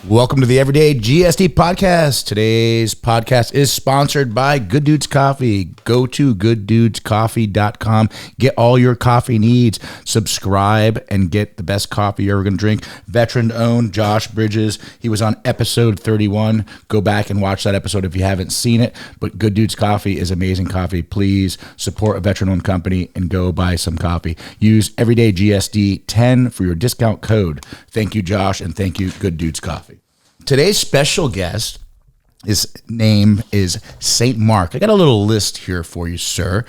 Welcome to the Everyday GSD podcast. Today's podcast is sponsored by Good Dudes Coffee. Go to gooddudescoffee.com. Get all your coffee needs. Subscribe and get the best coffee you're ever going to drink. Veteran-owned Josh Bridges. He was on episode 31. Go back and watch that episode if you haven't seen it. But Good Dudes Coffee is amazing coffee. Please support a veteran-owned company and go buy some coffee. Use Everyday GSD 10 for your discount code. Thank you, Josh, and thank you, Good Dudes Coffee. Today's special guest, his name is St. Mark. I got a little list here for you, sir,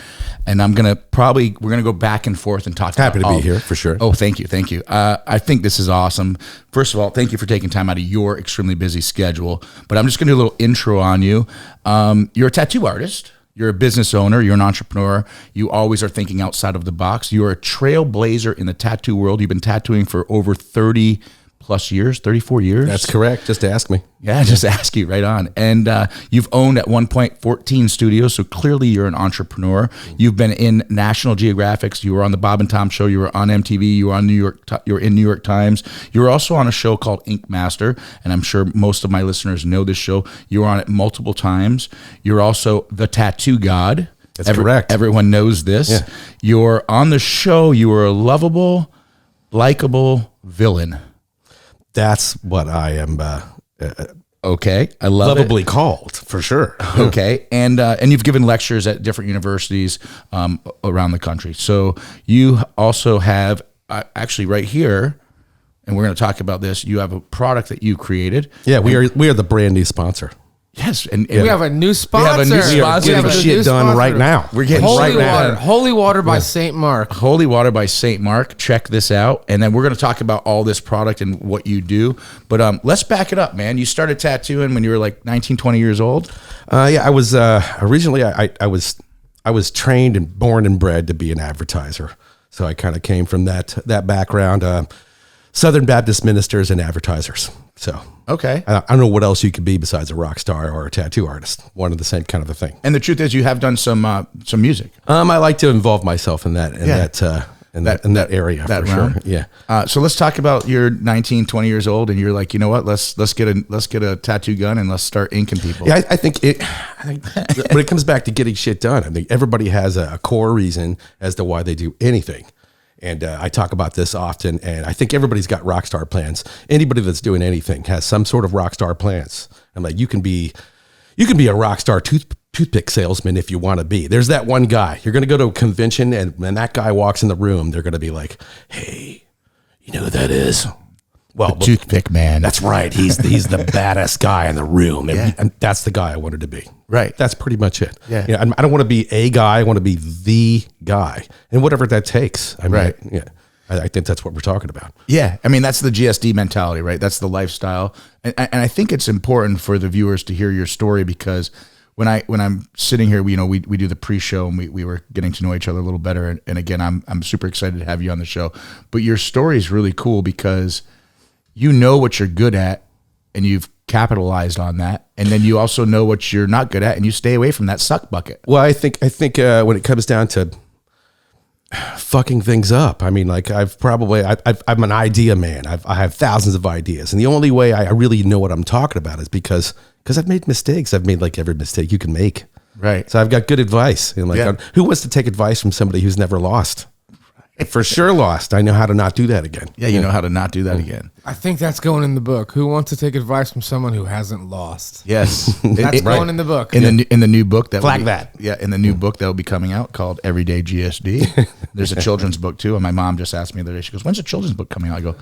and we're going to go back and forth and talk. Happy to be here, for sure. Oh, thank you. I think this is awesome. First of all, thank you for taking time out of your extremely busy schedule, but I'm just going to do a little intro on you. You're a tattoo artist. You're a business owner. You're an entrepreneur. You always are thinking outside of the box. You're a trailblazer in the tattoo world. You've been tattooing for over 30 plus years, 34 years. That's correct. Just ask me. Yeah, just ask you, right on. And you've owned at one point 14 studios, so clearly you're an entrepreneur. You've been in National Geographic. You were on the Bob and Tom Show. You were on MTV. You were on you were in New York Times. You were also on a show called Ink Master, and I'm sure most of my listeners know this show. You were on it multiple times. You're also the Tattoo God. That's correct. Everyone knows this. Yeah. You're on the show. You were a lovable, likable villain. That's what I am. Okay, I love lovably it. Called, for sure. Okay, and you've given lectures at different universities around the country. So you also have actually right here, and we're going to talk about this. You have a product that you created. Yeah, we are the brand new sponsor. Yes, and we have a new sponsor. We are getting shit done right now. We're getting Holy Water. Holy Water by St. Mark. Holy Water by St. Mark. Check this out. And then we're going to talk about all this product and what you do. But let's back it up, man. You started tattooing when you were like 19, 20 years old? Yeah, I was originally I was trained and born and bred to be an advertiser. So I kind of came from that background. Southern Baptist ministers and advertisers. So okay, I don't know what else you could be besides a rock star or a tattoo artist. One of the same kind of a thing. And the truth is, you have done some music. I like to involve myself in that that area that for round. Sure. Yeah. So let's talk about you're 19, 20 years old, and you're like, you know what? Let's get a tattoo gun and let's start inking people. Yeah, I think when it comes back to getting shit done, I think everybody has a core reason as to why they do anything. And I talk about this often, and I think everybody's got rock star plans. Anybody that's doing anything has some sort of rock star plans. I'm like, you can be a rock star toothpick salesman if you want to be. There's that one guy. You're going to go to a convention, and when that guy walks in the room, they're going to be like, hey, you know who that is? Well, the toothpick man. That's right. He's the baddest guy in the room. And that's the guy I wanted to be. Right. That's pretty much it. Yeah. You know, I don't want to be a guy. I want to be the guy. And whatever that takes. I mean, right. Yeah. I think that's what we're talking about. Yeah. I mean, that's the GSD mentality, right? That's the lifestyle. And I think it's important for the viewers to hear your story because when I'm sitting here, we do the pre-show and we were getting to know each other a little better. And again, I'm super excited to have you on the show. But your story is really cool because you know what you're good at and you've capitalized on that. And then you also know what you're not good at and you stay away from that suck bucket. Well, I think when it comes down to fucking things up, I mean, like I'm an idea man. I have thousands of ideas. And the only way I really know what I'm talking about is because I've made mistakes. I've made like every mistake you can make. Right. So I've got good advice. And who wants to take advice from somebody who's never lost? For sure lost. I know how to not do that again. Yeah, you know how to not do that again. I think that's going in the book. Who wants to take advice from someone who hasn't lost? Yes. That's going in the book. In the new book that flag that. Yeah, in the new book that will be coming out called Everyday GSD. There's a children's book too, and my mom just asked me the other day. She goes, "When's the children's book coming out?" I go,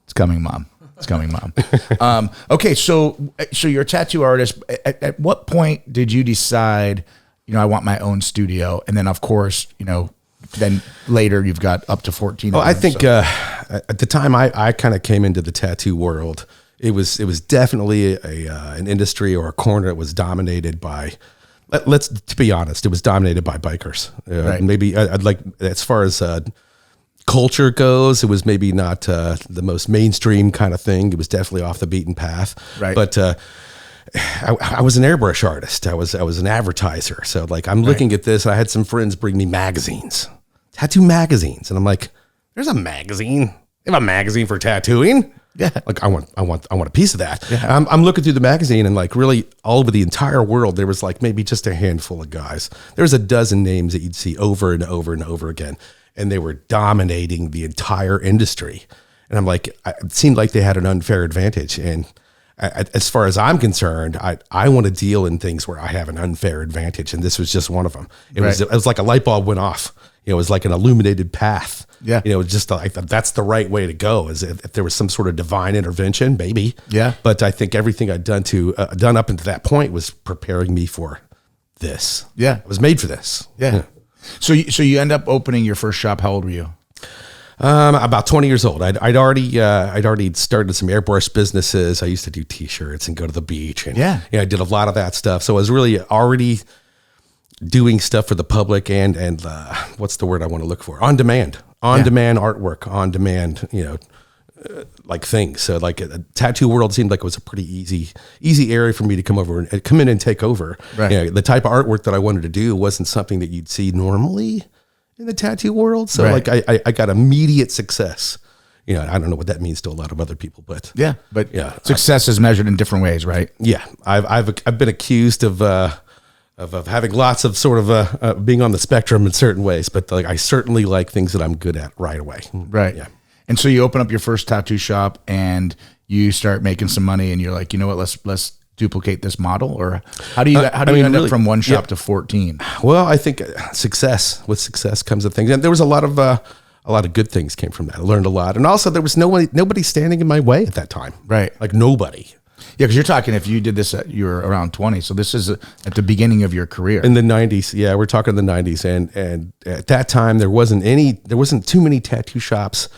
"It's coming, Mom. It's coming, Mom." Okay, so you're a tattoo artist. At what point did you decide, I want my own studio? And then, of course, then later you've got up to 14. Well, I think at the time I kind of came into the tattoo world, it was definitely an industry or a corner that was dominated by, to be honest, it was dominated by bikers. Right. Maybe I'd like, as far as culture goes, it was maybe not the most mainstream kind of thing. It was definitely off the beaten path. Right. But I was an airbrush artist. I was an advertiser. So like I'm looking at this. I had some friends bring me tattoo magazines, and I'm like, "There's a magazine. They have a magazine for tattooing." Yeah. Like I want a piece of that. Yeah. I'm looking through the magazine and like really all over the entire world, there was like maybe just a handful of guys. There was a dozen names that you'd see over and over and over again. And they were dominating the entire industry. And I'm like, it seemed like they had an unfair advantage. And as far as I'm concerned, I want to deal in things where I have an unfair advantage. And this was just one of them. It was like a light bulb went off. You know, it was like an illuminated path. Yeah. You know, just like that's the right way to go. Is if there was some sort of divine intervention, maybe. Yeah. But I think everything I'd done up until that point was preparing me for this. Yeah. I was made for this. Yeah. So you end up opening your first shop. How old were you? About 20 years old. I'd already started some airbrush businesses. I used to do T-shirts and go to the beach. And I did a lot of that stuff. So I was really already doing stuff for the public and what's the word I want to look for? On demand artwork, on demand, like things. So like a tattoo world seemed like it was a pretty easy area for me to come in and take over. Right. The type of artwork that I wanted to do wasn't something that you'd see normally in the tattoo world. So like I got immediate success. I don't know what that means to a lot of other people, but success is measured in different ways, right? Yeah. I've been accused of having lots of sort of being on the spectrum in certain ways, but like I certainly like things that I'm good at right away. Right. Yeah. And so you open up your first tattoo shop and you start making some money and you're like, you know what, let's duplicate this model. Or how do you end up from one shop to 14? Well, I think with success comes a thing. And there was a lot of good things came from that. I learned a lot. And also there was nobody standing in my way at that time. Right. Like nobody. Yeah, because you're talking if you did this you were around 20, so this is at the beginning of your career. In the 90s, yeah, we're talking the 90s, and at that time there wasn't too many tattoo shops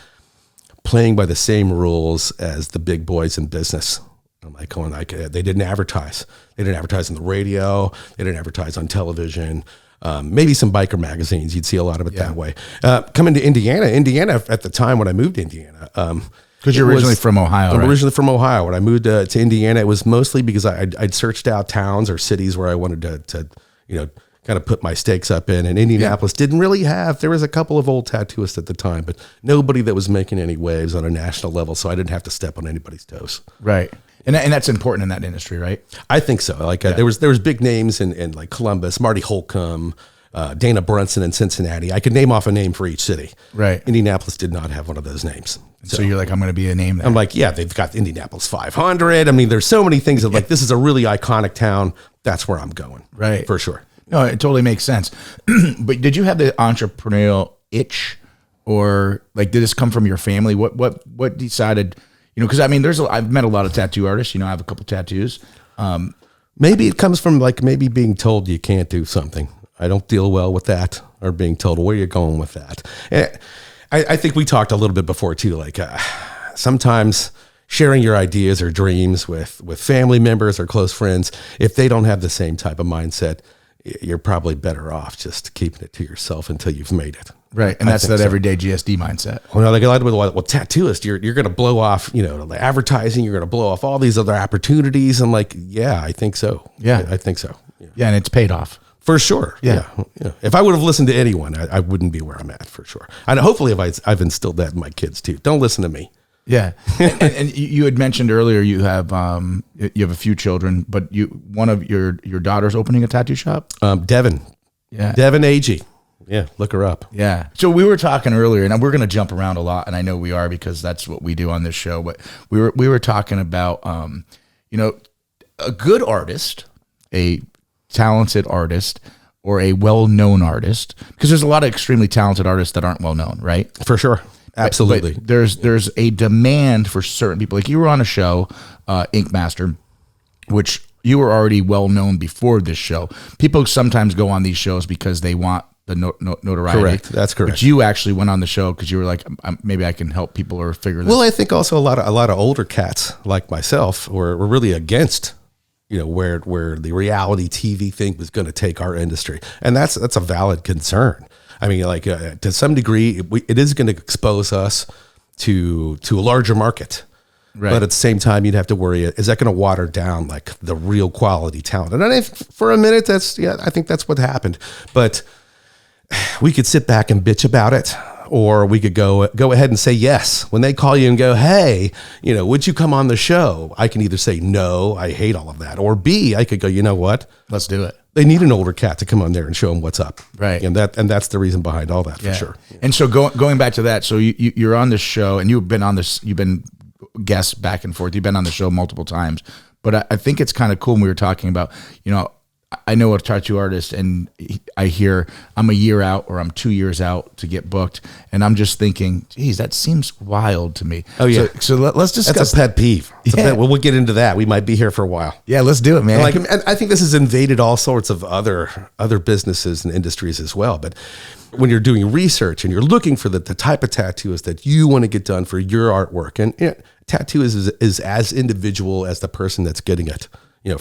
playing by the same rules as the big boys in business. I'm like going they didn't advertise. They didn't advertise on the radio. They didn't advertise on television. Maybe some biker magazines. You'd see a lot of it that way. Coming to Indiana at the time when I moved to Indiana. Because you're originally from Ohio, I'm originally from Ohio. When I moved to Indiana, it was mostly because I'd searched out towns or cities where I wanted to kind of put my stakes up in. And Indianapolis didn't really there was a couple of old tattooists at the time, but nobody that was making any waves on a national level. So I didn't have to step on anybody's toes. Right. And that's important in that industry, right? I think so. Like there was big names in like Columbus, Marty Holcomb, Dana Brunson in Cincinnati. I could name off a name for each city. Right. Indianapolis did not have one of those names. So you're like, I'm going to be a name there. I'm like, yeah, they've got Indianapolis 500. I mean, there's so many things that like, this is a really iconic town. That's where I'm going. Right. For sure. No, it totally makes sense. But did you have the entrepreneurial itch or like, did this come from your family? What decided, cause I mean, I've met a lot of tattoo artists, I have a couple tattoos. Maybe it comes from like maybe being told you can't do something. I don't deal well with that or being told where you're going with that. And I think we talked a little bit before too, like sometimes sharing your ideas or dreams with family members or close friends, if they don't have the same type of mindset, you're probably better off just keeping it to yourself until you've made it. Right. And that's that everyday GSD mindset. Well, like a lot of people, well, tattooist, you're going to blow off, the advertising, you're going to blow off all these other opportunities. I'm like, yeah, I think so. Yeah. I think so. Yeah. And it's paid off. For sure. Yeah. If I would have listened to anyone, I wouldn't be where I'm at for sure. And hopefully I've instilled that in my kids too. Don't listen to me. Yeah. and you had mentioned earlier you have a few children, but one of your daughter's opening a tattoo shop? Devin. Yeah. Devin Agee. Yeah. Look her up. Yeah. So we were talking earlier, and we're going to jump around a lot, and I know we are because that's what we do on this show, but we were talking about a good artist, a talented artist, or a well-known artist, because there's a lot of extremely talented artists that aren't well-known, right? For sure. Absolutely. But there's a demand for certain people. Like you were on a show, Ink Master, which you were already well-known before this show. People sometimes go on these shows because they want the notoriety. Correct. That's correct. But you actually went on the show because you were like, maybe I can help people or figure this. Well, I think also a lot of older cats like myself were really against where the reality TV thing was going to take our industry. And that's a valid concern. I mean, like to some degree, it is going to expose us to a larger market. Right. But at the same time, you'd have to worry, is that going to water down like the real quality talent? And I think for a minute, I think that's what happened. But we could sit back and bitch about it, or we could go ahead and say yes. When they call you and go, hey, would you come on the show? I can either say no, I hate all of that, or B, I could go, you know what? Let's do it. They need an older cat to come on there and show them what's up. Right. And that's the reason behind all that, for sure. And so going back to that, so you're on this show, and you've been guests back and forth. You've been on the show multiple times, but I think it's kind of cool when we were talking about, I know a tattoo artist, and I hear I'm a year out or I'm 2 years out to get booked, and I'm just thinking, geez, that seems wild to me. Oh yeah. So let's discuss. That's a pet peeve. We'll get into that. We might be here for a while. Yeah, let's do it, man. And I think this has invaded all sorts of other businesses and industries as well. But when you're doing research and you're looking for the type of tattooist that you want to get done for your artwork, and tattoo is as individual as the person that's getting it,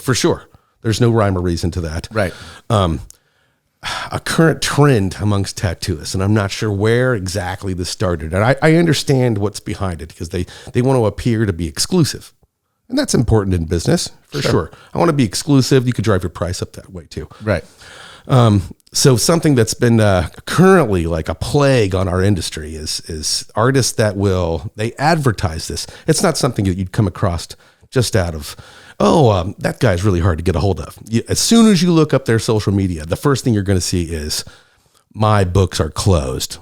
for sure. There's no rhyme or reason to that. Right. A current trend amongst tattooists, and I'm not sure where exactly this started. And I understand what's behind it, because they want to appear to be exclusive. And that's important in business, for sure. I want to be exclusive. You could drive your price up that way too. Right. So something that's been currently like a plague on our industry is artists that they advertise this. It's not something that you'd come across just out of, that guy's really hard to get a hold of. As soon as you look up their social media, the first thing you're going to see is, my books are closed.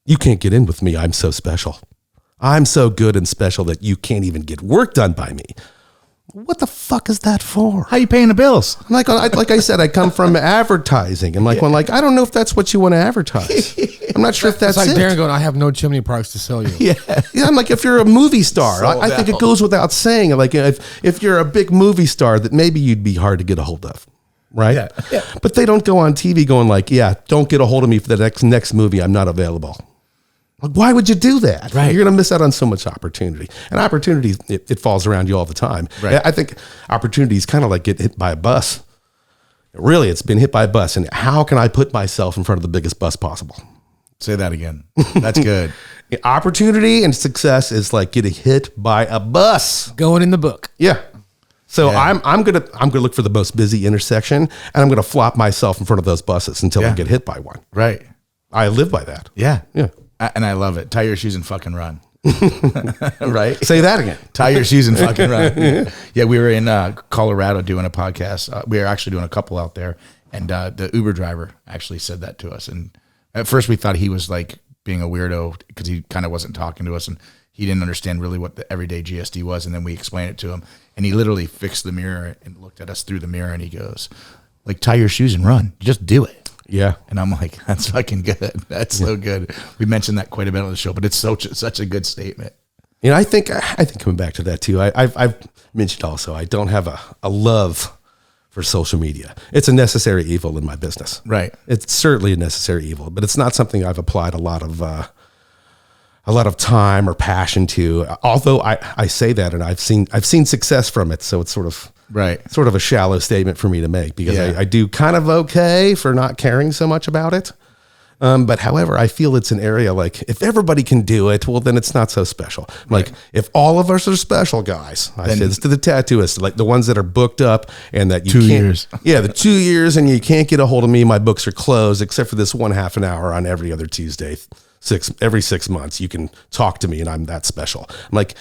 You can't get in with me. I'm so special. I'm so good and special that you can't even get work done by me. What the fuck is that for? How you paying the bills? Like I said, I come from advertising. And I don't know if that's what you want to advertise. I'm not sure if that's it's like it. Darin going, I have no chimney parts to sell you. Yeah, I'm like, if you're a movie star, I think it goes without saying. Like, if you're a big movie star, that maybe you'd be hard to get a hold of, right? Yeah. But they don't go on TV going like, don't get a hold of me for the next movie. I'm not available. Like, why would you do that? Right. You're going to miss out on so much opportunity. And opportunity, it falls around you all the time. Right. I think opportunity is kind of like getting hit by a bus. Really, it's been hit by a bus. And how can I put myself in front of the biggest bus possible? Say that again. That's good. Opportunity and success is like getting hit by a bus. Going in the book. Yeah. So Yeah. I'm gonna look for the most busy intersection, and I'm gonna flop myself in front of those buses until I get hit by one. Right. I live by that. Yeah. Yeah. And I love it. Tie your shoes and fucking run. Right? Say that again. Tie your shoes and fucking run. Yeah, we were in Colorado doing a podcast. We were actually doing a couple out there, and the Uber driver actually said that to us. And at first we thought he was like being a weirdo because he kind of wasn't talking to us, and he didn't understand really what the everyday GSD was. And then we explained it to him, and he literally fixed the mirror and looked at us through the mirror, and he goes, like, tie your shoes and run. Just do it. Yeah. And I'm like, that's fucking good. That's so good. We mentioned that quite a bit on the show, but it's such a good statement. I think coming back to that too, I've mentioned also, I don't have a love for social media. It's a necessary evil in my business. Right. It's certainly a necessary evil, but it's not something I've applied a lot of time or passion to. Although I say that, and I've seen success from it, so it's sort of a shallow statement for me to make, because I do kind of okay for not caring so much about it. But however, I feel it's an area, like, if everybody can do it, well, then it's not so special. Like, if all of us are special guys, I say this to the tattooists, like the ones that are booked up and that you 2 can't, years. Yeah, the 2 years, and you can't get a hold of me. My books are closed, except for this one half an hour on every other Tuesday. Every 6 months, you can talk to me, and I'm that special. I'm like,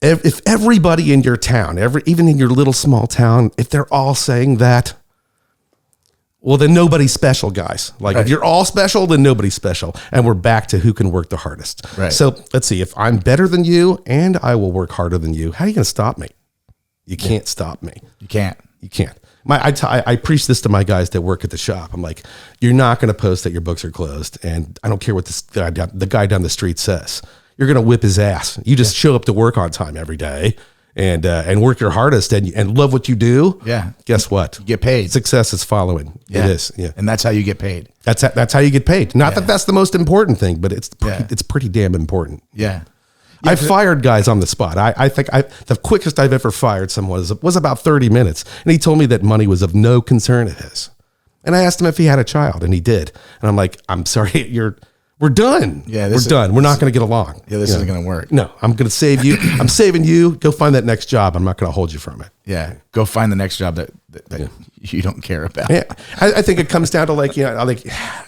if everybody in your town, even in your little small town, if they're all saying that, well, then nobody's special, guys. Like, if you're all special, then nobody's special. And we're back to who can work the hardest. Right. So let's see, if I'm better than you and I will work harder than you, how are you going to stop me? You can't stop me. You can't. You can't. I preach this to my guys that work at the shop. I'm like, you're not going to post that your books are closed. And I don't care what the guy down the street says. You're going to whip his ass. You just show up to work on time every day and work your hardest and love what you do. Yeah. Guess what? You get paid. Success is following. Yeah. It is. Yeah. And that's how you get paid. That's how you get paid. Not that that's the most important thing, but it's pretty damn important. Yeah. I fired guys on the spot. I think the quickest I've ever fired someone was about 30 minutes. And he told me that money was of no concern of his. And I asked him if he had a child, and he did. And I'm like, I'm sorry, we're done. Yeah, we're done. We're not going to get along. Yeah, this isn't going to work. No, I'm going to save you. I'm saving you. Go find that next job. I'm not going to hold you from it. Yeah. Go find the next job that you don't care about. Yeah. I think it comes down to, like,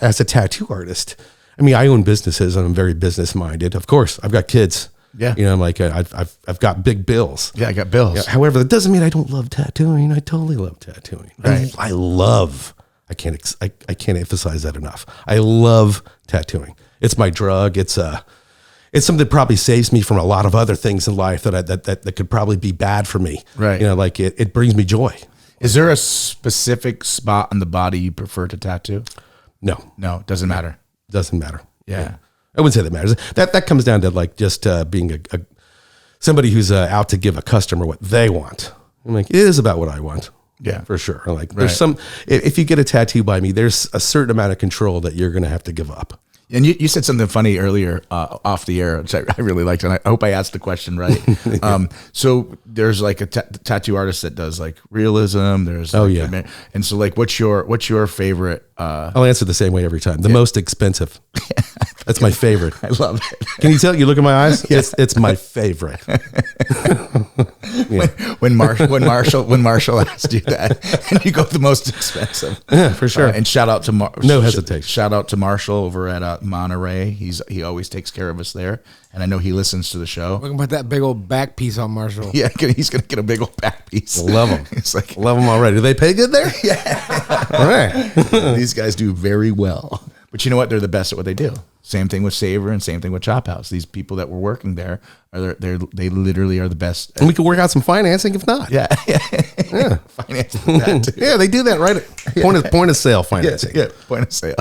as a tattoo artist, I mean, I own businesses and I'm very business minded. Of course, I've got kids. Yeah. You know, I'm like, I've got big bills. Yeah, I got bills. Yeah, however, that doesn't mean I don't love tattooing. I totally love tattooing. Right. I can't emphasize that enough. I love tattooing. It's my drug. It's something that probably saves me from a lot of other things in life that could probably be bad for me. Right. You know, like it brings me joy. Is there a specific spot on the body you prefer to tattoo? No, No, it doesn't matter. doesn't matter. Yeah. I wouldn't say that matters. That comes down to like just being somebody who's out to give a customer what they want. I'm like, it is about what I want. Yeah. For sure. Like there's if you get a tattoo by me, there's a certain amount of control that you're going to have to give up. And you said something funny earlier off the air, which I really liked, and I hope I asked the question right. So there's like a tattoo artist that does like realism. There's and so like what's your favorite? I'll answer the same way every time. The most expensive. That's my favorite. I love it. Can you tell? You look at my eyes. It's my favorite. When Marshall asked you that, and you go the most expensive. Yeah, for sure. And shout out to no hesitation. Shout out to Marshall over at Monterey. He always takes care of us there, and I know he listens to the show. Look about that big old back piece on Marshall. Yeah, he's gonna get a big old back piece. Love them. It's like love them already. Do they pay good there? Yeah. All right. These guys do very well. But you know what? They're the best at what they do. Same thing with Savor and same thing with Chop House. These people that were working there they literally are the best. And we could work out some financing if not. Yeah. Financing that too. Yeah, they do that right at point of sale financing. Yeah, point of sale.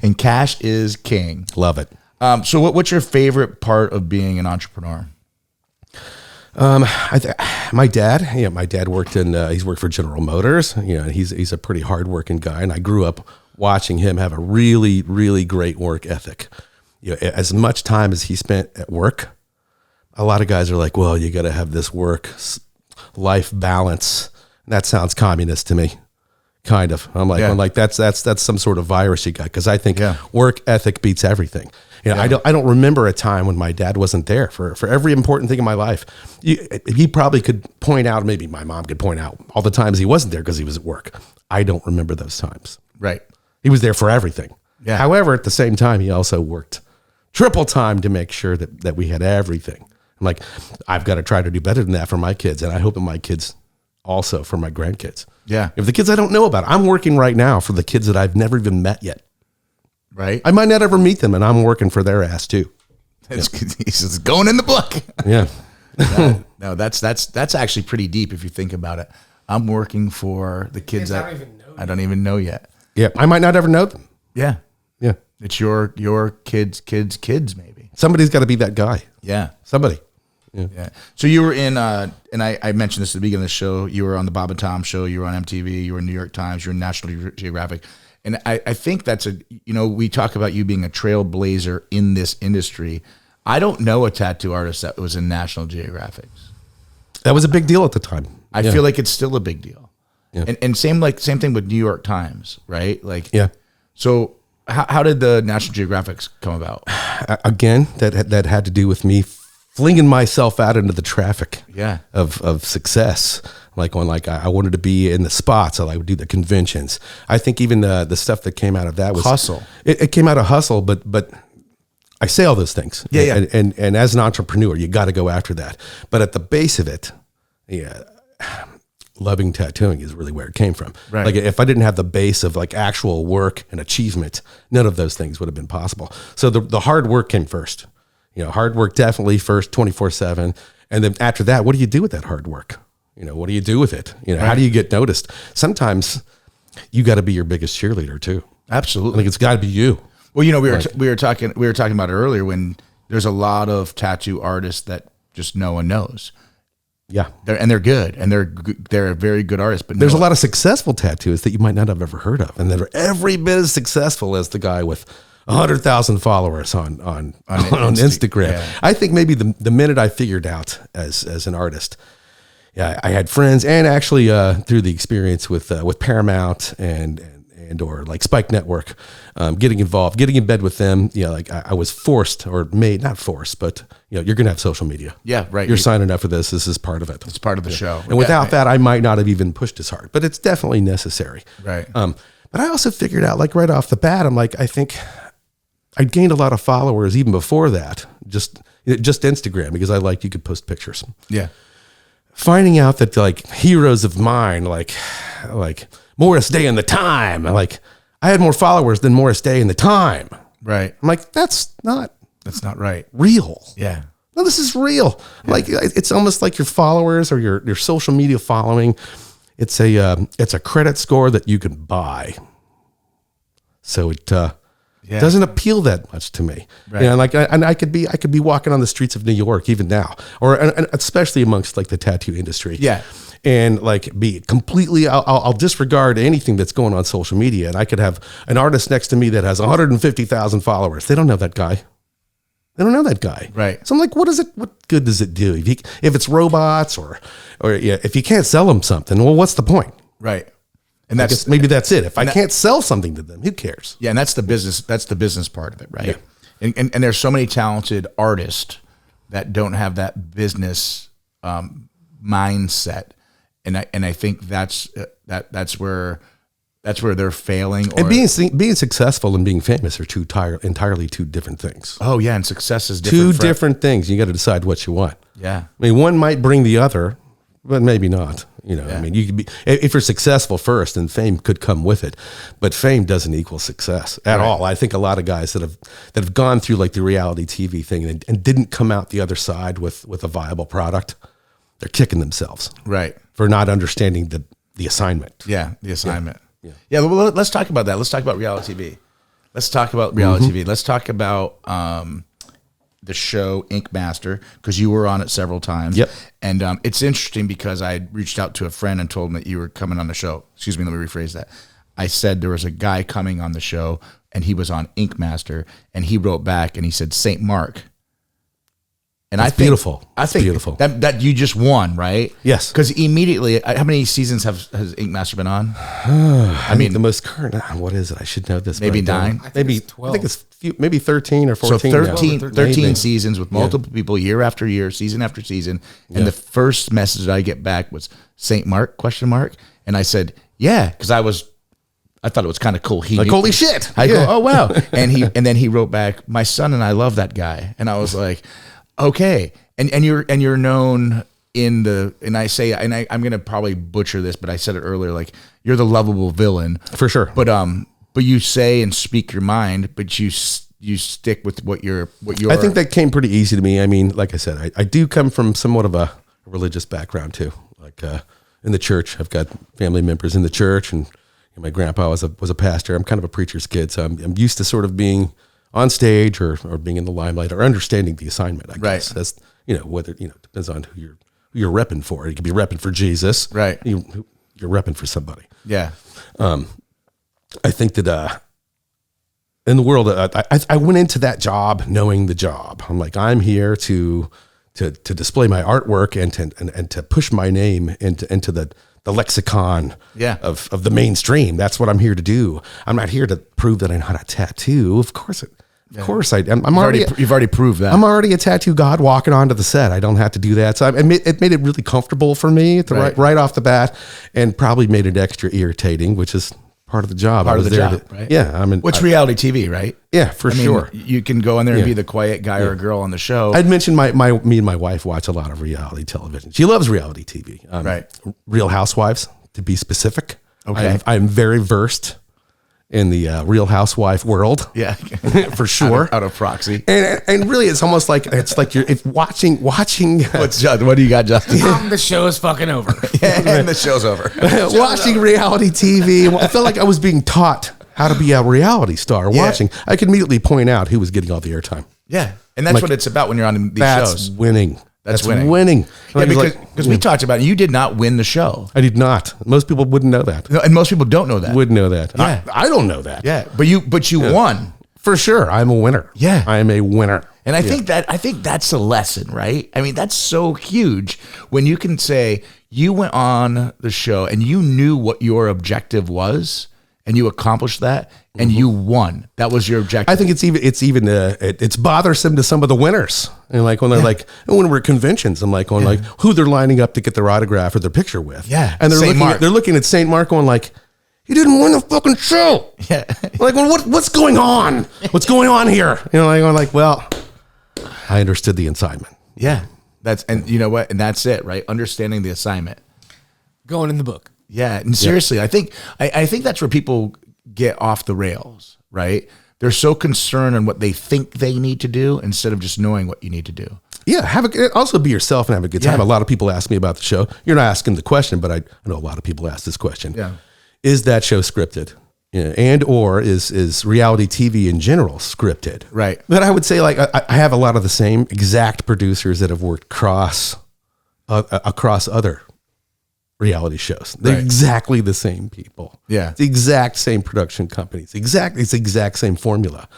And cash is king. Love it. So what's your favorite part of being an entrepreneur? My dad worked he's worked for General Motors. You know, he's a pretty hardworking guy, and I grew up watching him have a really, really great work ethic. You know, as much time as he spent at work, a lot of guys are like, well, you got to have this work-life balance. And that sounds communist to me, kind of. I'm like, that's some sort of virus you got, because I think work ethic beats everything. You know, I don't remember a time when my dad wasn't there for every important thing in my life. He probably could point out, maybe my mom could point out all the times he wasn't there because he was at work. I don't remember those times. Right. He was there for everything. Yeah. However, at the same time, he also worked triple time to make sure that we had everything. I'm like, I've got to try to do better than that for my kids. And I hope that my kids also for my grandkids. Yeah. If the kids I don't know about, I'm working right now for the kids that I've never even met yet. Right. I might not ever meet them, and I'm working for their ass too. He's going in the book. Yeah. No, that's actually pretty deep if you think about it. I'm working for the kids that I don't even know yet. Yeah. I might not ever know them. Yeah. Yeah. It's your kids maybe. Somebody's got to be that guy. Yeah. Somebody. Yeah. So you were in, and I mentioned this at the beginning of the show. You were on the Bob and Tom show. You were on MTV. You were in New York Times. You were in National Geographic. And I think that's we talk about you being a trailblazer in this industry. I don't know a tattoo artist that was in National Geographic. That was a big deal at the time. I feel like it's still a big deal. Yeah. And same thing with New York Times, right? Like, yeah. So how did the National Geographics come about? Again, that had to do with me flinging myself out into the traffic of success. Like I wanted to be in the spots. I would do the conventions. I think even the stuff that came out of that was hustle. It came out of hustle, but I say all those things. Yeah. And as an entrepreneur, you got to go after that. But at the base of it, loving tattooing is really where it came from. Right. Like if I didn't have the base of like actual work and achievement, none of those things would have been possible. So the hard work came first. You know, hard work definitely first, 24/7. And then after that, what do you do with that hard work? You know, what do you do with it? You know, how do you get noticed? Sometimes you got to be your biggest cheerleader too. Absolutely. I think it's got to be you. Well, we were talking about it earlier when there's a lot of tattoo artists that just no one knows. Yeah, they're good, and they're very good artists. But there's a lot of successful tattooists that you might not have ever heard of, and that are every bit as successful as the guy with 100,000 followers on Instagram. Yeah. I think maybe the minute I figured out as an artist, I had friends, and actually through the experience with Paramount and or like Spike Network, getting involved, getting in bed with them. You know, like I was forced or made, not forced, but you're going to have social media. Yeah, right. You're signing up for this. This is part of it. It's part of the show. And without that, I might not have even pushed as hard, but it's definitely necessary. Right. But I also figured out, like right off the bat, I'm like, I think I gained a lot of followers even before that, just Instagram, because you could post pictures. Yeah. Finding out that like heroes of mine, like Morris Day and the Time, like I had more followers than Morris Day and the Time. Right. I'm like, that's not right. real. Yeah. No, this is real. Yeah. Like it's almost like your followers or your social media following. It's a credit score that you can buy. So it doesn't appeal that much to me. Right. You know, like I could be walking on the streets of New York even now, and especially amongst like the tattoo industry. Yeah. And like be completely, I'll disregard anything that's going on social media, and I could have an artist next to me that has 150,000 followers. They don't know that guy. Right. So I'm like, what good does it do? If it's robots or if you can't sell them something, well, what's the point? Right. And maybe that's it. If I can't sell something to them, who cares? Yeah. And that's the business part of it. Right. Yeah. And there's so many talented artists that don't have that business mindset. And I think that's where they're failing. And being successful and being famous are entirely two different things. Oh yeah, and success is different. Two different things. You got to decide what you want. Yeah. I mean, one might bring the other, but maybe not. You know, I mean, you could be, if you're successful first, and fame could come with it, but fame doesn't equal success at all. I think a lot of guys that have gone through like the reality TV thing and didn't come out the other side with a viable product, they're kicking themselves. Right. For not understanding the assignment. Yeah, the assignment. Yeah. Well, let's talk about that. Let's talk about reality TV. Let's talk about the show Ink Master, because you were on it several times. Yep. And it's interesting because I reached out to a friend and told him that you were coming on the show. Excuse me, let me rephrase that. I said there was a guy coming on the show and he was on Ink Master, and he wrote back and he said St. Mark. And I think beautiful. Beautiful. That you just won, right? Yes. Because immediately, how many seasons has Ink Master been on? I mean, the most current. What is it? I should know this. Maybe 9. Maybe 12. I think it's maybe 13 or 14. So 13 seasons with multiple people, year after year, season after season. And the first message that I get back was St. Mark ? And I said, yeah, because I thought it was kind of cool. Like, holy shit! I go, oh wow, and then he wrote back, my son and I love that guy, and I was like. Okay, and you're known in the, and I'm gonna probably butcher this, but I said it earlier, like you're the lovable villain for sure. But you say and speak your mind, but you stick with what you're. I think that came pretty easy to me. I mean, like I said, I do come from somewhat of a religious background too. Like in the church, I've got family members in the church, and my grandpa was a pastor. I'm kind of a preacher's kid, so I'm used to sort of being on stage or being in the limelight or understanding the assignment, I guess. That's, whether, depends on who you're repping for. You could be repping for Jesus. Right. You're repping for somebody. Yeah. I think that, in the world, I went into that job knowing the job. I'm like, I'm here to display my artwork and to push my name into the lexicon of the mainstream. That's what I'm here to do. I'm not here to prove that I know how to tattoo. Of course, you've already proved that. I'm already a tattoo god walking onto the set. I don't have to do that. So it made it really comfortable for me right off the bat, and probably made it extra irritating, which is part of the job. Right? Yeah. What's reality TV, right? Yeah, for sure. You can go in there and be the quiet guy or girl on the show. I'd mentioned me and my wife watch a lot of reality television. She loves reality TV. Right. Real Housewives, to be specific. Okay. I'm very versed in the Real Housewife world. Yeah. For sure. Out of proxy. And really, it's almost like you're watching. What do you got, Justin? The show is fucking over. And the show's over. Watching reality TV. I felt like I was being taught how to be a reality star. Watching, I could immediately point out who was getting all the airtime. Yeah, and that's what it's about when you're on these shows. Winning. That's winning. Yeah, because we talked about it. You did not win the show. I did not. Most people wouldn't know that. No, and most people don't know that. Wouldn't know that. Yeah. I don't know that. Yeah, but you won. For sure. I'm a winner. Yeah. I am a winner. And I think that's a lesson, right? I mean, that's so huge when you can say you went on the show and you knew what your objective was and you accomplished that and you won. That was your objective. I think it's bothersome to some of the winners. And like when they're like, when we're at conventions, I'm like going like who they're lining up to get their autograph or their picture with. Yeah. And they're looking at St. Mark going like, he didn't win the fucking show. Yeah. Like, well, what's going on? What's going on here? You know, I'm like, well, I understood the assignment. Yeah. And you know what? And that's it, right? Understanding the assignment. Going in the book. Yeah. And seriously, I think that's where people get off the rails, right? They're so concerned on what they think they need to do instead of just knowing what you need to do. Yeah, also be yourself and have a good time. Yeah. A lot of people ask me about the show. You're not asking the question, but I know a lot of people ask this question. Yeah. Is that show scripted? And or is reality TV in general scripted? Right. But I would say, like, I have a lot of the same exact producers that have worked across other reality shows. They're Right. exactly the same people. Yeah. The exact same production companies. It's the exact same formula.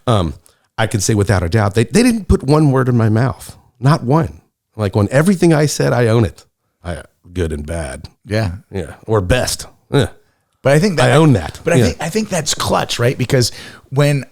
I can say without a doubt, they didn't put one word in my mouth. Not one. Like, on everything I said, I own it. Good and bad. Yeah. Yeah. Or best. Yeah. But I think that I own that. But Yeah. I think that's clutch, right? Because when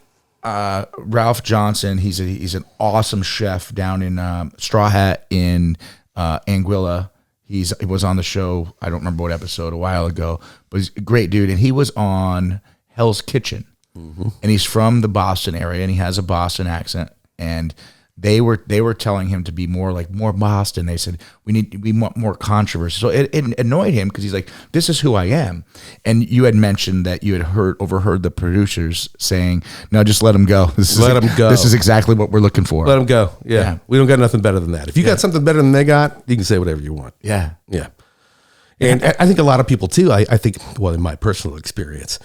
Ralph Johnson, he's an awesome chef down in Straw Hat in Anguilla. He was on the show. I don't remember what episode, a while ago, but he's a great dude. And he was on Hell's Kitchen, and he's from the Boston area, and he has a Boston accent. And they were telling him to be more Boston. They said we want more controversy. So it annoyed him because he's like, this is who I am. And you had mentioned that you had overheard the producers saying, no, just let him go. Let him go. This is exactly what we're looking for. Let them go. Yeah. Yeah. We don't got nothing better than that. If you got something better than they got, you can say whatever you want. Yeah. Yeah. And I think a lot of people too, I think, well, in my personal experience,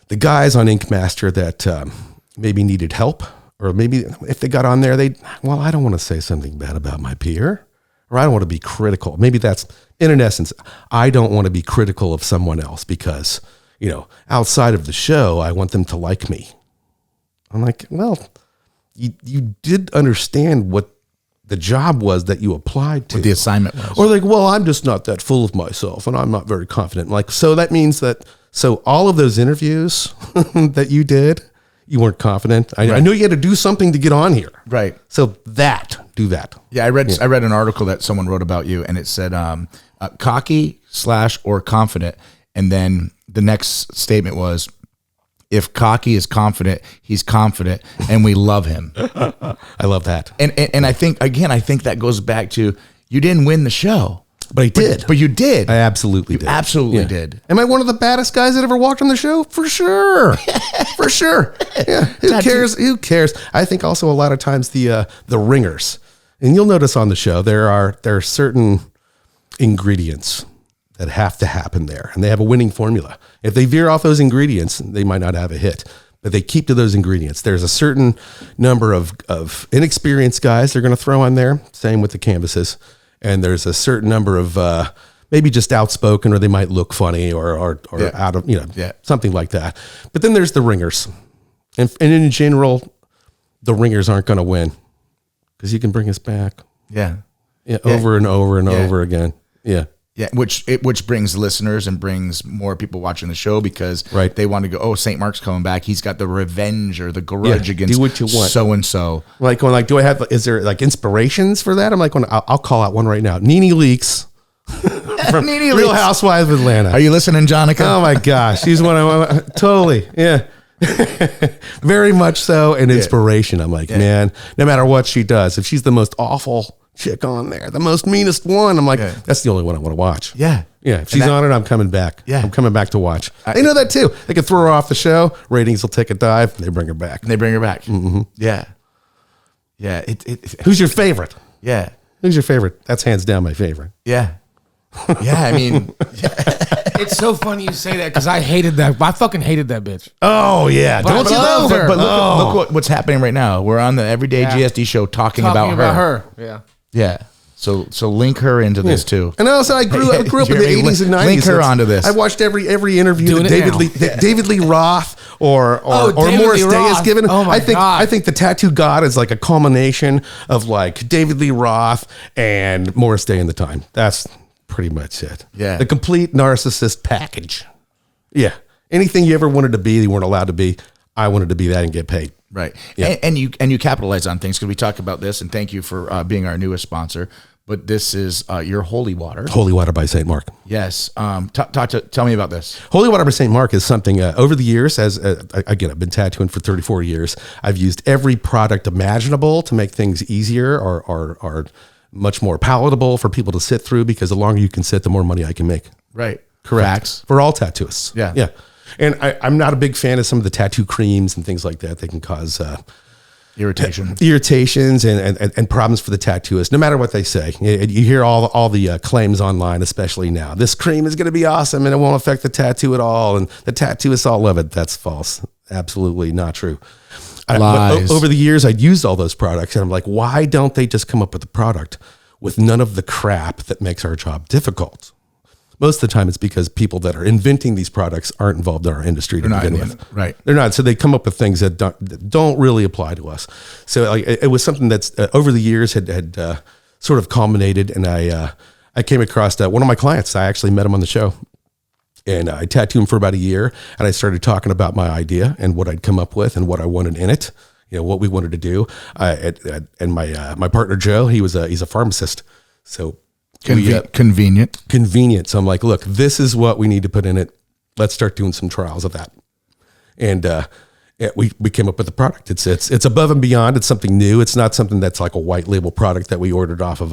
the guys on Ink Master that maybe needed help, or maybe if they got on there, I don't want to say something bad about my peer, or I don't want to be critical. Maybe that's, in essence, I don't want to be critical of someone else because, outside of the show, I want them to like me. I'm like, well, you did understand what the job was that you applied to. What the assignment was. Or like, well, I'm just not that full of myself and I'm not very confident. Like, so that means so all of those interviews that you did, you weren't confident. I knew you had to do something to get on here. Right. So do that. Yeah, I read an article that someone wrote about you, and it said cocky / or confident, and then the next statement was, if cocky is confident, he's confident, and we love him. I love that. And I think that goes back to, you didn't win the show, But I did. but you did. I absolutely did. Absolutely did. Am I one of the baddest guys that ever walked on the show? For sure. For sure. Yeah. Who cares? Who cares? I think also a lot of times the ringers, and you'll notice on the show, there are certain ingredients that have to happen there, and they have a winning formula. If they veer off those ingredients, they might not have a hit, but they keep to those ingredients. There's a certain number of inexperienced guys they're going to throw on there. Same with the canvases. And there's a certain number of maybe just outspoken, or they might look funny or out of, something like that. But then there's the ringers. And in general, the ringers aren't going to win because you can bring us back. Yeah. Over and over and over again. Yeah. Yeah, which brings listeners and brings more people watching the show because they want to go, oh, St. Mark's coming back. He's got the revenge or the grudge against do what you want. So-and-so. Like, do I have, is there like inspirations for that? I'm like, I'll call out one right now. Nene Leakes from Real Housewives of Atlanta. Are you listening, Jonica? Oh my gosh. She's one of totally. Yeah. Very much so an inspiration. I'm like, man, no matter what she does, if she's the most awful chick on there, the most meanest one, I'm like, that's the only one I want to watch. Yeah. Yeah. If she's on it, I'm coming back. Yeah. I'm coming back to watch. They know that too. They can throw her off the show. Ratings will take a dive. And they bring her back. Mm-hmm. Yeah. Yeah. Who's your favorite? Yeah. Who's your favorite? That's hands down my favorite. Yeah. Yeah. I mean, It's so funny you say that because I hated that. I fucking hated that bitch. Oh yeah. Don't you though? But look what's happening right now. We're on the Everyday GSD show talking about her. Yeah. Yeah. So link her into this too. And also I grew up in the 80s and 90s. Link her onto this. I watched every interview that David Lee Roth or Morris Day has given. Oh my God. I think the Tattoo God is like a culmination of like David Lee Roth and Morris Day in the time. That's pretty much it. Yeah. The complete narcissist package. Yeah. Anything you ever wanted to be, you weren't allowed to be. I wanted to be that and get paid. Right. Yeah. And you capitalize on things because we talk about this, and thank you for being our newest sponsor. but this is your holy water. Holy water by St. Mark. Yes. Tell me about this. Holy water by St. Mark is something over the years, again, I've been tattooing for 34 years. I've used every product imaginable to make things easier or much more palatable for people to sit through, because the longer you can sit, the more money I can make. Right. Correct. Facts. For all tattooists. Yeah. Yeah. And I'm not a big fan of some of the tattoo creams and things like that. They can cause irritations and problems for the tattooist, no matter what they say. You hear all the claims online, especially now. This cream is going to be awesome and it won't affect the tattoo at all, and the tattooists all love it. That's false. Absolutely not true. Lies. Over the years, I'd used all those products, and I'm like, why don't they just come up with a product with none of the crap that makes our job difficult? Most of the time, it's because people that are inventing these products aren't involved in our industry to begin with. Right. They're not. So they come up with things that don't really apply to us. So like, it was something that's over the years had sort of culminated. And I came across one of my clients. I actually met him on the show, and I tattooed him for about a year. And I started talking about my idea and what I'd come up with and what I wanted in it. You know, what we wanted to do. And my partner Joe, he's a pharmacist. So convenient. So I'm like, look, this is what we need to put in it. Let's start doing some trials of that. And we came up with a product. It's above and beyond. It's something new. It's not something that's like a white label product that we ordered off of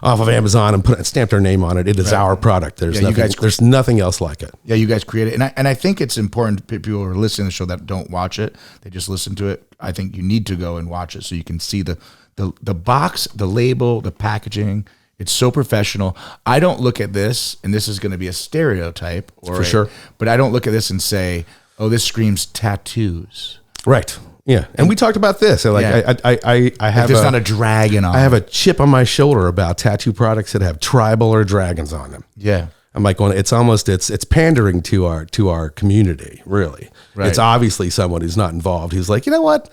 Amazon and stamped our name on it. It is our product. There's nothing else like it. Yeah, you guys create it. And I think it's important, people who are listening to the show that don't watch it, they just listen to it. I think you need to go and watch it so you can see the box, the label, the packaging. It's so professional. I don't look at this, and this is going to be a stereotype, sure. But I don't look at this and say, "Oh, this screams tattoos." Right. Yeah. And we talked about this. I have. There's not a dragon on. I have a chip on my shoulder about tattoo products that have tribal or dragons on them. Yeah. I'm like, it's pandering to our community. Really. Right. It's obviously someone who's not involved. Who's like, you know what?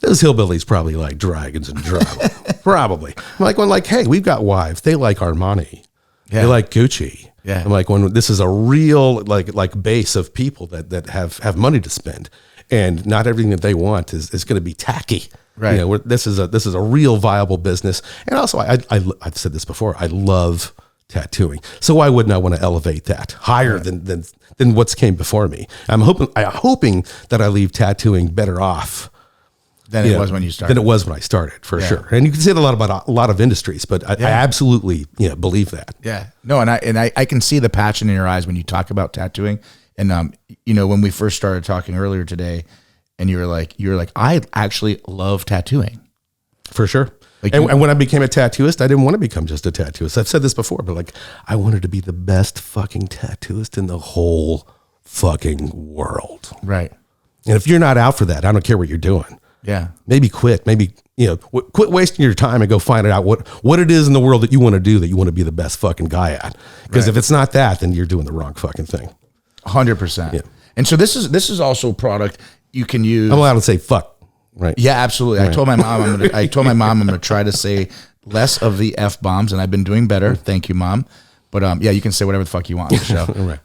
Those hillbillies probably like dragons and tribal. Probably. I'm like, hey, we've got wives. They like Armani. Yeah. They like Gucci. Yeah. I'm like, this is a real like base of people that have money to spend, and not everything that they want is going to be tacky. Right. You know, this is a real viable business. And also, I've said this before. I love tattooing, so why wouldn't I want to elevate that higher than what's came before me? I'm hoping that I leave tattooing better off than it was when you started. Than it was when I started, for sure. And you can say that a lot about a lot of industries, but I absolutely believe that. Yeah. No, and I can see the passion in your eyes when you talk about tattooing. And when we first started talking earlier today, and you were like, I actually love tattooing. For sure. And when I became a tattooist, I didn't want to become just a tattooist. I've said this before, but I wanted to be the best fucking tattooist in the whole fucking world. Right. And if you're not out for that, I don't care what you're doing. Yeah. Maybe quit. Maybe, quit wasting your time and go find out what it is in the world that you want to do, that you want to be the best fucking guy at. Because if it's not that, then you're doing the wrong fucking thing. 100%. Yeah. And so this is also a product you can use. I'm allowed to say fuck. Right. Yeah, absolutely. Right. I told my mom I'm going to try to say less of the F bombs, and I've been doing better. Thank you, Mom. But you can say whatever the fuck you want on the show. Right.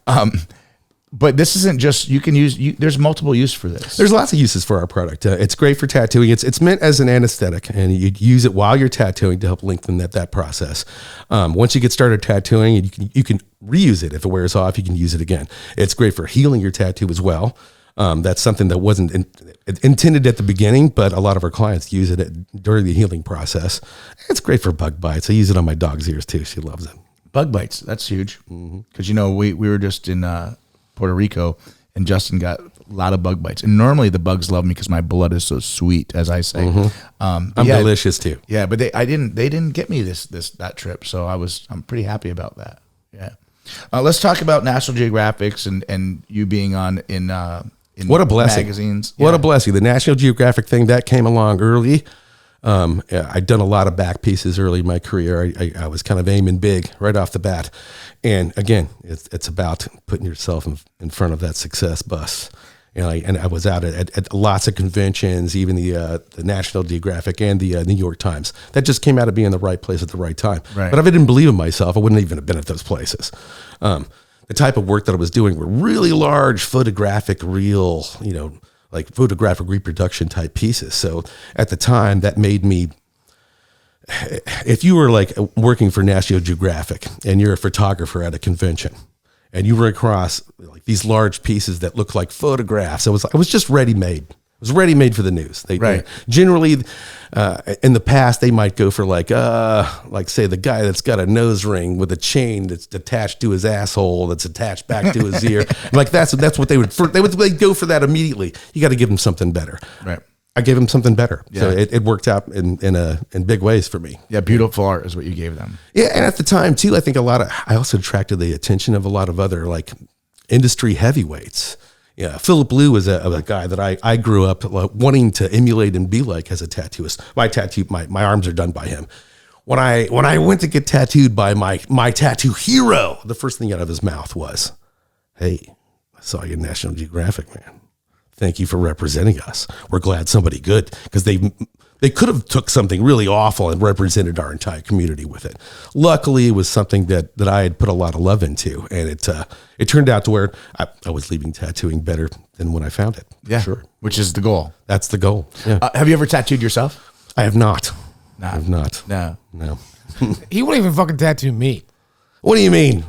But this isn't just, you can use, there's multiple use for this. There's lots of uses for our product. It's great for tattooing. It's meant as an anesthetic, and you use it while you're tattooing to help lengthen that process. Once you get started tattooing, you can reuse it. If it wears off, you can use it again. It's great for healing your tattoo as well. That's something that wasn't intended at the beginning, but a lot of our clients use it during the healing process. It's great for bug bites. I use it on my dog's ears too. She loves it. Bug bites. That's huge. Because, we were just in Puerto Rico, and Justin got a lot of bug bites. And normally the bugs love me because my blood is so sweet, as I say. I'm delicious too. Yeah, but they didn't get me that trip, so I'm pretty happy about that. Yeah. Let's talk about National Geographics and you being on in what a blessing. Magazines. What a blessing. The National Geographic thing that came along early. I'd done a lot of back pieces early in my career. I was kind of aiming big right off the bat. And again, it's about putting yourself in front of that success bus. And I was out at lots of conventions, even the National Geographic and the New York Times. That just came out of being in the right place at the right time. Right. But if I didn't believe in myself, I wouldn't even have been at those places. The type of work that I was doing were really large photographic reel, like photographic reproduction type pieces. So at the time, that made me if you were like working for National Geographic and you're a photographer at a convention and you run across like these large pieces that look like photographs, it was just ready made. It was ready made for the news. Right. Generally, in the past, they might go for like say the guy that's got a nose ring with a chain that's attached to his asshole that's attached back to his ear. Like that's what they would go for that immediately. You got to give them something better. Right. I gave them something better. Yeah. So it worked out in big ways for me. Yeah, beautiful art is what you gave them. Yeah, and at the time too, I think I also attracted the attention of a lot of other like industry heavyweights. Yeah, Philip Liu was a guy that I grew up wanting to emulate and be like as a tattooist. My arms are done by him. When I went to get tattooed by my tattoo hero, the first thing out of his mouth was, "Hey, I saw you in National Geographic, man. Thank you for representing us. We're glad somebody good," because they could have took something really awful and represented our entire community with it. Luckily, it was something that I had put a lot of love into, and it turned out to where I was leaving tattooing better than when I found it. Yeah, sure. Which is the goal. That's the goal. Yeah. Have you ever tattooed yourself? I have not. No. I have not. No. He won't even fucking tattoo me. What do you mean?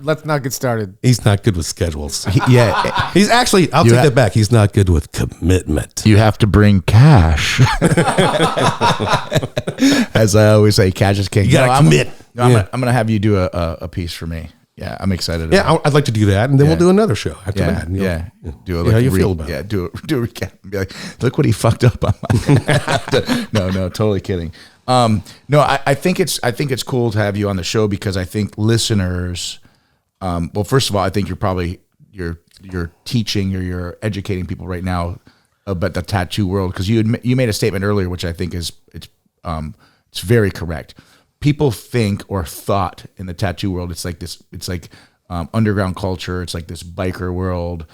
Let's not get started. He's not good with schedules. Yeah. He's actually, I'll take that back. He's not good with commitment. You have to bring cash. As I always say, cash is king. You gotta commit. I'm going to have you do a piece for me. Yeah, I'm excited. Yeah, I'd like to do that, and then we'll do another show after Yeah, that. yeah. Do how you feel about it. Yeah, do a recap. And be like, look what he fucked up on. No, totally kidding. No, I think it's cool to have you on the show because I think listeners. Well, first of all, I think you're teaching or you're educating people right now about the tattoo world because you made a statement earlier, which I think it's very correct. People think or thought in the tattoo world it's like underground culture. It's like this biker world,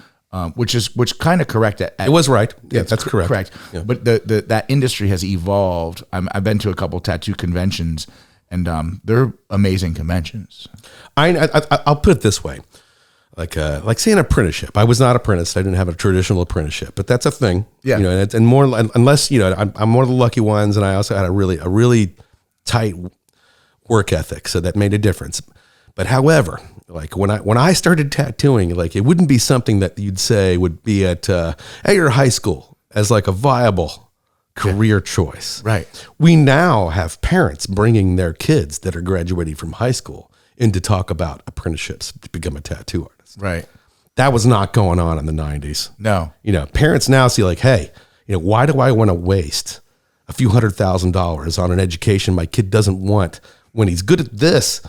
which kind of correct. It was right. Yeah, that's correct. Correct. Yeah. But that industry has evolved. I've been to a couple tattoo conventions, and they're amazing conventions. I'll put it this way, like say an apprenticeship. I was not apprenticed. I didn't have a traditional apprenticeship, but that's a thing. Yeah. And more unless I'm one of the lucky ones, and I also had a really tight work ethic, so that made a difference. But however, like when I started tattooing, like it wouldn't be something that you'd say would be at your high school as like a viable career choice. Right. We now have parents bringing their kids that are graduating from high school in to talk about apprenticeships to become a tattoo artist. Right. That was not going on in the 90s. No. Parents now see like, hey, why do I want to waste a few $100,000 on an education my kid doesn't want when he's good at this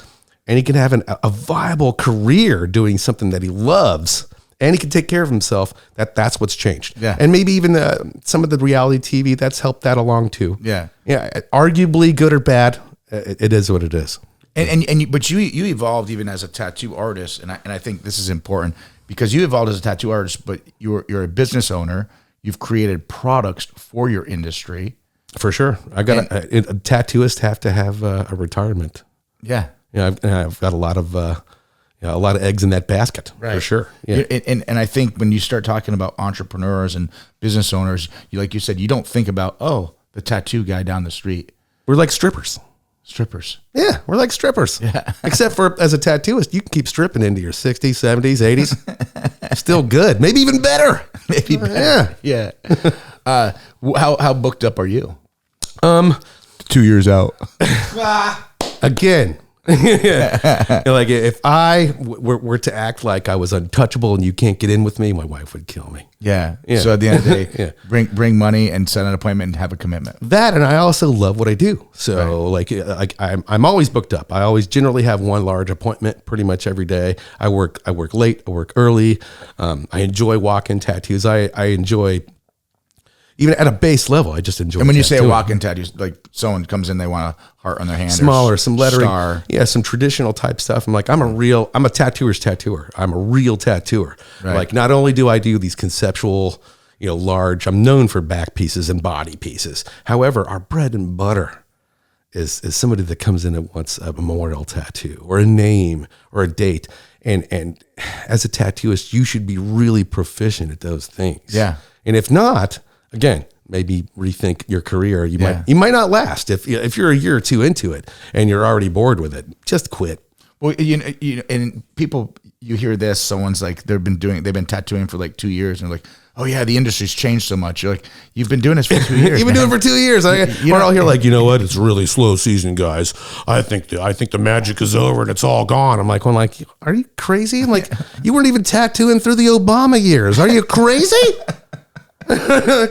and he can have a viable career doing something that he loves and he can take care of himself? That's what's changed. Yeah. And maybe even some of the reality TV that's helped that along too. Yeah. Yeah. Arguably good or bad, it is what it is. But you evolved even as a tattoo artist, and I think this is important because you evolved as a tattoo artist, but you're a business owner. You've created products for your industry. For sure. I got a tattooist have to have a retirement. Yeah. I've got a lot of eggs in that basket. Right. For sure. Yeah. And I think when you start talking about entrepreneurs and business owners, like you said, you don't think about, the tattoo guy down the street. We're like strippers. Yeah, we're like strippers. Yeah. Except for as a tattooist, you can keep stripping into your 60s, 70s, 80s. Still good. Maybe even better. Maybe better. Yeah. How booked up are you? 2 years out. Again. Like if I were to act like I was untouchable and you can't get in with me, my wife would kill me. Yeah. So at the end of the day, bring money and set an appointment and have a commitment. That, and I also love what I do. So I'm always booked up. I always generally have one large appointment pretty much every day. I work late. I work early. I enjoy walk-in tattoos. I enjoy. Even at a base level, I just enjoy. And when you say a walk-in tattoo, like someone comes in, they want a heart on their hand, smaller, some lettering, star. Yeah, some traditional type stuff. I'm like, I'm a tattooer's tattooer. I'm a real tattooer. Right. Like, not only do I do these conceptual, large. I'm known for back pieces and body pieces. However, our bread and butter is somebody that comes in and wants a memorial tattoo or a name or a date. And as a tattooist, you should be really proficient at those things. Yeah. And if not, again, maybe rethink your career. You might not last if you're a year or two into it and you're already bored with it. Just quit. Well, and people, you hear this, someone's like, they've been tattooing for like 2 years, and they're like, oh yeah, the industry's changed so much. You're like, you've been doing this for 2 years. You've been doing it for 2 years. We're all here like, you know what? It's really slow season, guys. I think the magic is over and it's all gone. I'm like, are you crazy? I'm like, you weren't even tattooing through the Obama years. Are you crazy?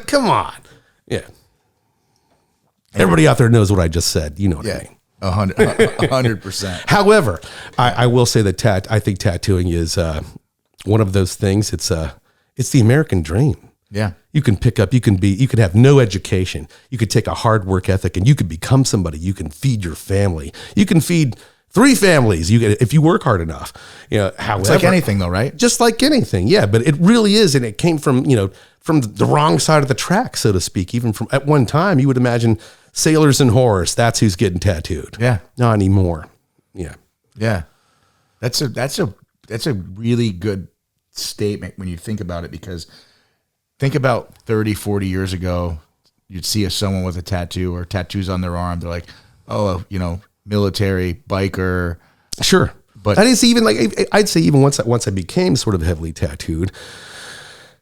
Come on. Yeah. Everybody out there knows what I just said. You know what I mean. 100%. However, I will say that I think tattooing is one of those things. It's the American dream. Yeah. You can pick up, you could have no education. You could take a hard work ethic and you could become somebody. You can feed your family. You can feed 3 families. If you work hard enough. However, it's like anything though, right? Just like anything. Yeah. But it really is. And it came from the wrong side of the track, so to speak. Even from at one time, you would imagine sailors and whores. That's who's getting tattooed. Yeah. Not anymore. Yeah. Yeah. That's a really good statement when you think about it, because think about 30, 40 years ago, you'd see someone with a tattoo or tattoos on their arm. They're like, oh, military, biker. Sure. But I'd say even once I became sort of heavily tattooed,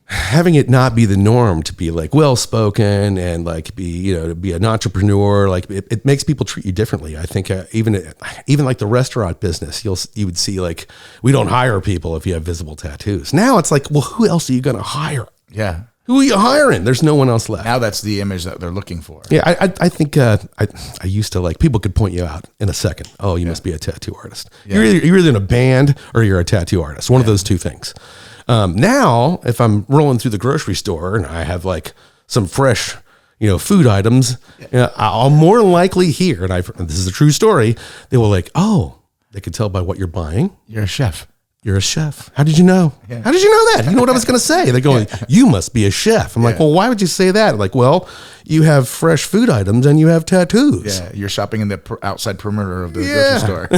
having it not be the norm to be like well-spoken and like to be an entrepreneur, like it makes people treat you differently. I think even like the restaurant business, you would see like, we don't hire people if you have visible tattoos. Now it's like, well, who else are you going to hire? Yeah. Who are you hiring? There's no one else left. Now that's the image that they're looking for. Yeah. I think I used to like, people could point you out in a second. Oh, you must be a tattoo artist. Yeah. You're either in a band or you're a tattoo artist. One of those two things. Now, if I'm rolling through the grocery store and I have like some fresh, food items, I'll more likely hear, and this is a true story, they will like, oh, they could tell by what you're buying. You're a chef. You're a chef. How did you know? Yeah. How did you know that? You know what I was going to say? They're going, you must be a chef. I'm like, well, why would you say that? Like, well, you have fresh food items and you have tattoos. Yeah, you're shopping in the outside perimeter of the grocery store.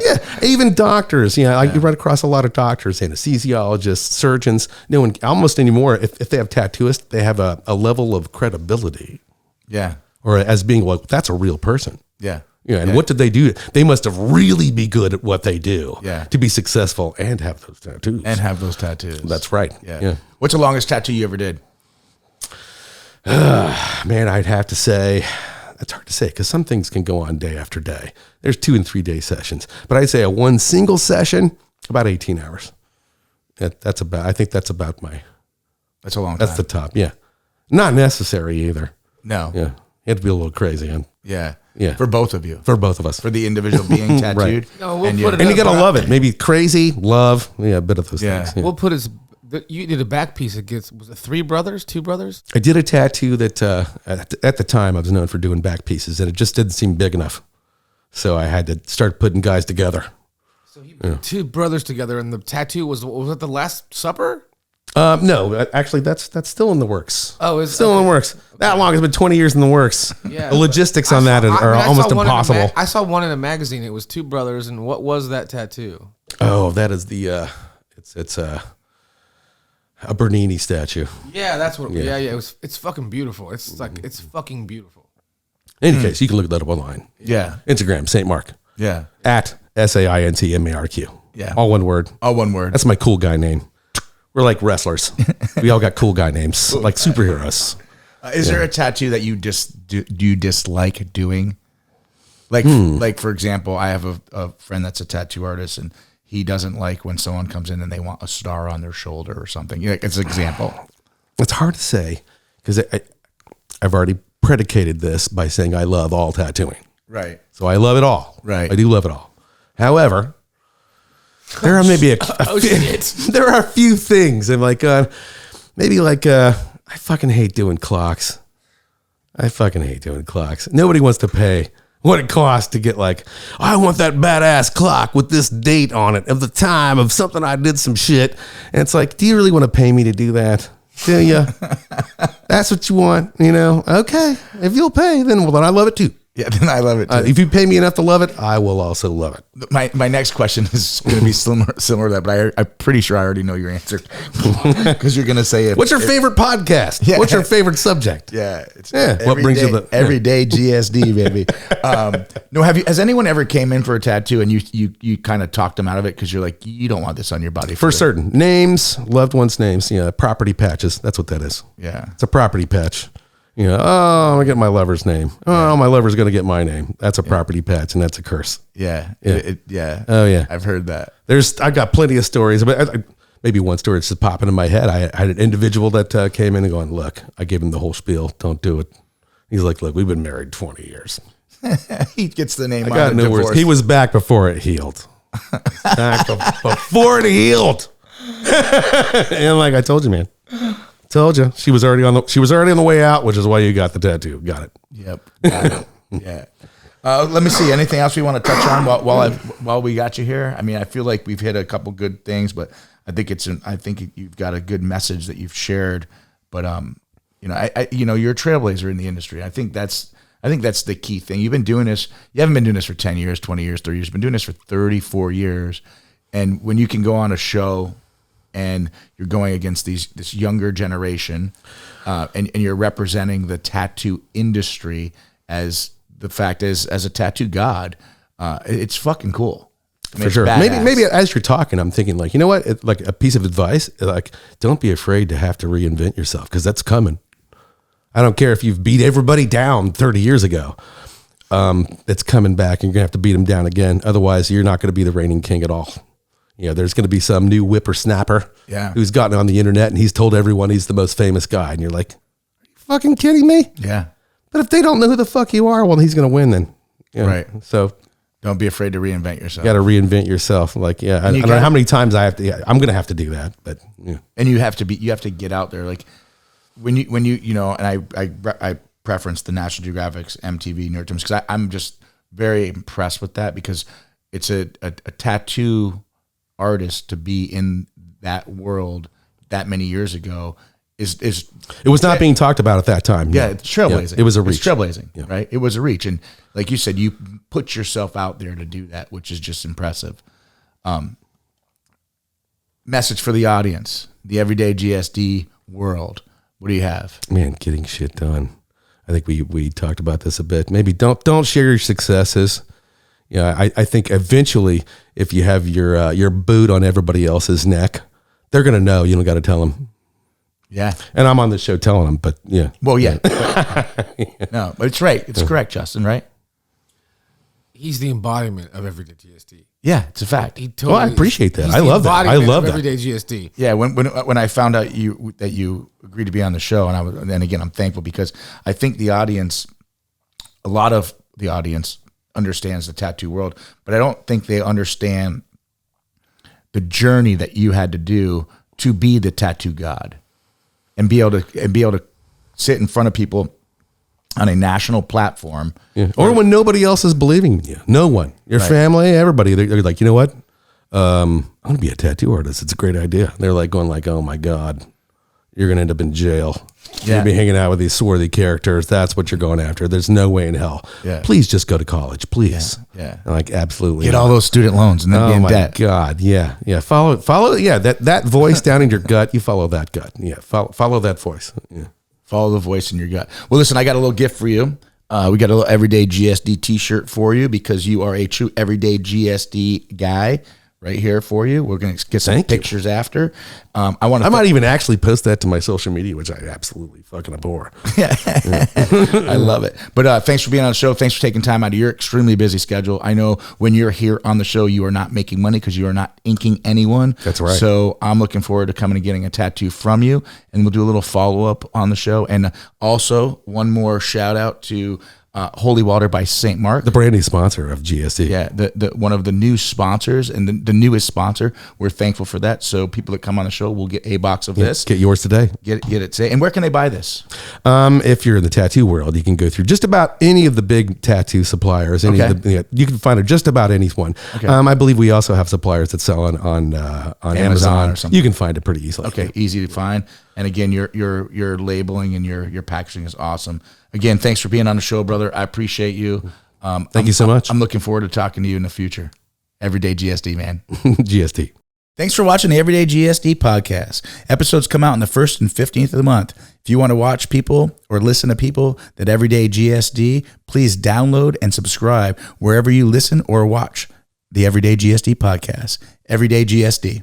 Yeah, even doctors. I run across a lot of doctors, anesthesiologists, surgeons. No one almost anymore. If they have tattooists, they have a level of credibility. Yeah, or as being like, that's a real person. Yeah. Yeah, and what did they do? They must have really be good at what they do to be successful and have those tattoos. That's right. Yeah. What's the longest tattoo you ever did? Man, I'd have to say, that's hard to say because some things can go on day after day. There's 2 and 3 day sessions, but I'd say one single session, about 18 hours. I think that's about that's a long time. That's the top. Yeah. Not necessary either. No. Yeah. You have to be a little crazy. Yeah. Yeah. For both of you. For both of us. For the individual being tattooed. Right. No, and put it you got to love it. Maybe crazy, love. Yeah, a bit of those things. Yeah. We'll put you did a back piece. Was it 3 brothers, 2 brothers? I did a tattoo that at the time I was known for doing back pieces, and it just didn't seem big enough. So I had to start putting guys together. So he put 2 brothers together, and the tattoo was it the Last Supper? No, actually, that's still in the works. Oh, it's still in the works. That long. It's been 20 years in the works. Yeah, the logistics on that are almost impossible. I saw one in a magazine. It was 2 brothers, and what was that tattoo? Oh, that is the it's a Bernini statue. Yeah, that's what. Yeah. It's fucking beautiful. It's like it's fucking beautiful. In any case, you can look that up online. Yeah, Instagram, St. Mark. Yeah, at SAINTMARQ. Yeah, all one word. All one word. That's my cool guy name. We're like wrestlers. We all got cool guy names, like superheroes. Is there a tattoo that you dislike doing? Like for example, I have a friend that's a tattoo artist, and he doesn't like when someone comes in and they want a star on their shoulder or something. It's an example. It's hard to say because I've already predicated this by saying I love all tattooing. Right. So I love it all. Right. I do love it all. However, there are maybe there are a few things. I'm like, I fucking hate doing clocks. Nobody wants to pay what it costs to get like, I want that badass clock with this date on it of the time of something I did some shit. And it's like, do you really want to pay me to do that? Do you? That's what you want, Okay. If you'll pay, then I love it too. Yeah, then I love it too. If you pay me enough to love it, I will also love it. My next question is going to be similar to that, but I'm pretty sure I already know your answer because you're going to say it. What's your favorite podcast? Yeah. What's your favorite subject? Yeah, What brings you the everyday GSD, baby? No, has anyone ever came in for a tattoo and you kind of talked them out of it because you're like, you don't want this on your body for certain names, loved ones' names, property patches. That's what that is. Yeah, it's a property patch. Oh, I'm gonna get my lover's name. Oh, my lover's gonna get my name. That's a property patch, and that's a curse. Yeah. Oh yeah, I've heard that. I got plenty of stories, but maybe one story that's just popping in my head. I had an individual that came in and going, "Look, I gave him the whole spiel. Don't do it." He's like, "Look, we've been married 20 years." He gets the name. I got no words. He was back before it healed. Back before it healed. And like I told you, man. Told you she was already on the way out, which is why you got the tattoo. Got it. Yep. Got it. Yeah. Let me see. Anything else we want to touch on while we got you here? I mean, I feel like we've hit a couple good things, but I think you've got a good message that you've shared. But you're a trailblazer in the industry. I think that's the key thing. You've been doing this. You haven't been doing this for 10 years, 20 years, 30 years. You've been doing this for 34 years. And when you can go on a show and you're going against this younger generation, and you're representing the tattoo industry as the fact is as a tattoo god, it's fucking cool. I mean, for sure. Maybe as you're talking, I'm thinking like, you know what? Like a piece of advice, like don't be afraid to have to reinvent yourself because that's coming. I don't care if you've beat everybody down 30 years ago. It's coming back, and you're gonna have to beat them down again. Otherwise, you're not going to be the reigning king at all. There's going to be some new whippersnapper who's gotten on the internet and he's told everyone he's the most famous guy. And you're like, are you fucking kidding me? Yeah. But if they don't know who the fuck you are, well, he's going to win then. Right. So don't be afraid to reinvent yourself. You got to reinvent yourself. Like, I don't know how many times I have to, I'm going to have to do that, but And you have to get out there. Like when you and I preference the National Geographic's MTV Nerd Terms because I'm just very impressed with that because it's a tattoo artist to be in that world that many years ago is it was not being talked about at that time. Yeah, it's trailblazing. Yeah, it was a reach. It's trailblazing, right? It was a reach, and like you said, you put yourself out there to do that, which is just impressive. Message for the audience, the everyday GSD world. What do you have? Man, getting shit done. I think we talked about this a bit. Maybe don't share your successes. I think eventually, if you have your boot on everybody else's neck, they're gonna know. You don't got to tell them. Yeah, and I'm on the show telling them, but yeah. Well, yeah. No, but it's right. It's correct, Justin. Right? He's the embodiment of everyday GSD. Yeah, it's a fact. I appreciate that. I love that. I love that. Everyday GSD. Yeah, when I found out that you agreed to be on the show, and again, I'm thankful because I think a lot of the audience understands the tattoo world, but I don't think they understand the journey that you had to do to be the tattoo god and be able to sit in front of people on a national platform. Yeah. Or when nobody else is believing in you. No one. Your family, everybody. They're like, you know what? I'm going to be a tattoo artist. It's a great idea. They're like going like, oh my God, you're going to end up in jail. You're going to be hanging out with these swarthy characters. That's what you're going after. There's no way in hell. Yeah. Please just go to college, please. Yeah. I'm like, absolutely. Get all those student loans and then be in debt. Oh my God. Yeah. Yeah. Follow. Yeah. That voice down in your gut, you follow that gut. Yeah. Follow that voice. Yeah. Follow the voice in your gut. Well, listen, I got a little gift for you. We got a little Everyday GSD t-shirt for you because you are a true Everyday GSD guy. Right here for you. We're going to get some pictures after. I might even actually post that to my social media, which I absolutely fucking abhor. I love it. But thanks for being on the show. Thanks for taking time out of your extremely busy schedule. I know when you're here on the show, you are not making money because you are not inking anyone. That's right. So I'm looking forward to coming and getting a tattoo from you, and we'll do a little follow-up on the show. And also, one more shout out to Holy Water by St. Mark, the brand new sponsor of GSD. Yeah, the one of the new sponsors and the newest sponsor. We're thankful for that. So people that come on the show will get a box of this. Get yours today. Get it today. And where can they buy this? If you're in the tattoo world, you can go through just about any of the big tattoo suppliers. You can find it just about any one. Okay. I believe we also have suppliers that sell on Amazon or something. You can find it pretty easily. Okay, easy to find. And again, your labeling and your packaging is awesome. Again, thanks for being on the show, brother. I appreciate you. Thank you so much. I'm looking forward to talking to you in the future. Everyday GSD, man. GSD. Thanks for watching the Everyday GSD podcast. Episodes come out on the 1st and 15th of the month. If you want to watch people or listen to people that Everyday GSD, please download and subscribe wherever you listen or watch the Everyday GSD podcast. Everyday GSD.